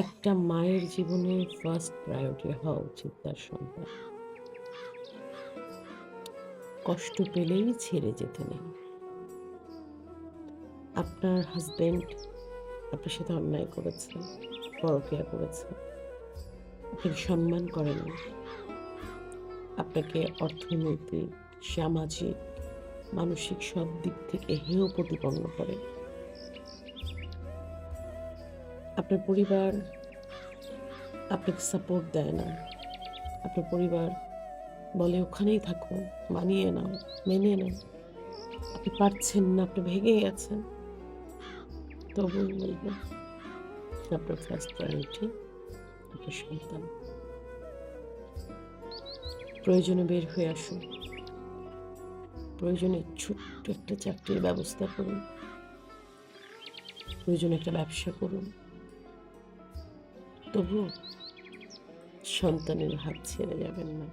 একটা মায়ের জীবনে ফার্স্ট প্রায়োরিটি হওয়া উচিত তার সন্তান। কষ্ট পেলেই ছেড়ে যেতে নেই। আপনার হাসব্যান্ড আপনার সাথে অন্যায় করেছে, পরকীয়া করেছে। আপনাকে সম্মান করে না। আপনাকে অর্থনৈতিক, সামাজিক, মানসিক সব দিক থেকে হেয় প্রতিপন্ন করে। আপনার পরিবার আপনাকে সাপোর্ট দেয় না। আপনার পরিবার বলে, "ওখানেই থাকো, মানিয়ে নাও, মেনে নাও।" আপনি পারছেন না, আপনি ভেঙে গেছেন। তবুও বলব, আপনার ফার্স্ট প্রায়োরিটি আপনার সন্তান। প্রয়োজনে বের হয়ে আসুন। প্রয়োজনে ছোট্ট একটা চাকরির ব্যবস্থা করুন। প্রয়োজনে একটা ব্যবসা করুন। তবুও সন্তানের হাত ছেড়ে যাবেন না।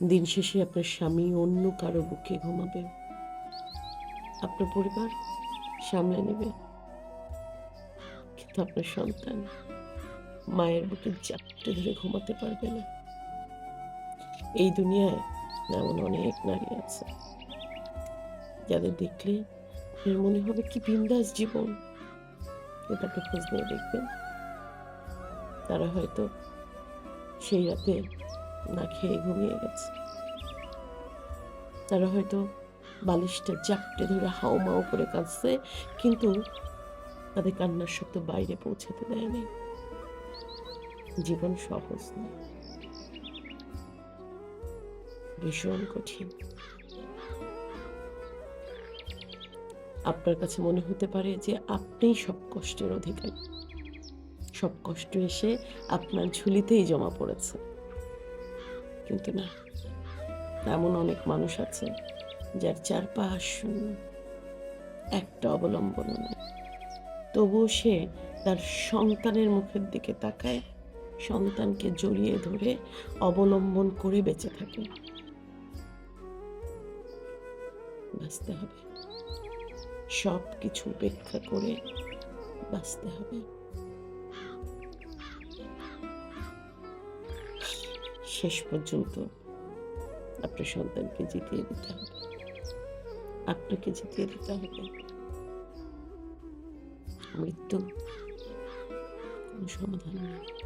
দিন শেষে আপনার স্বামী অন্য কারো বুকে ঘুমাবে। আপনার পরিবার সামলে নেবে। কিন্তু আপনার সন্তান মায়ের বুকে জাপটে ধরে ঘুমাতে পারবে না। এই দুনিয়ায় এমন অনেক নারী আছে যাদের দেখলে আপনার মনে হবে কি বিন্দাস জীবন। কিন্তু আপনি খোঁজ নিয়ে দেখবেন তারা হয়তো সেই রাতে না খেয়ে ঘুমিয়ে গেছে। তারা হয়তো বালিশটা জাপটে ধরে হাউমাউ করে কাঁদছে, কিন্তু তাদের কান্নার শব্দ বাইরে পৌঁছাতে দেয়নি। জীবন সহজ না, ভীষণ কঠিন। আপনার কাছে মনে হতে পারে যে আপনিই সব কষ্টের অধিকারী। সব কষ্ট এসে আপনার ঝুলিতেই জমা পড়েছে। কিন্তু না, এমন অনেক মানুষ আছে যার চারপাশ শূন্য, একটা অবলম্বনও নেই। তবুও সে তার সন্তানের মুখের দিকে তাকায়, সন্তানকে জড়িয়ে ধরে অবলম্বন করে বেঁচে থাকে। বাঁচতে হবে, সব কিছু উপেক্ষা করে বাঁচতে হবে। শেষ পর্যন্ত আপনার সন্তানকে জিতিয়ে দিতে হবে, আপনাকে জিতিয়ে দিতে হবে। মৃত্যু কোনো সমাধান নেই।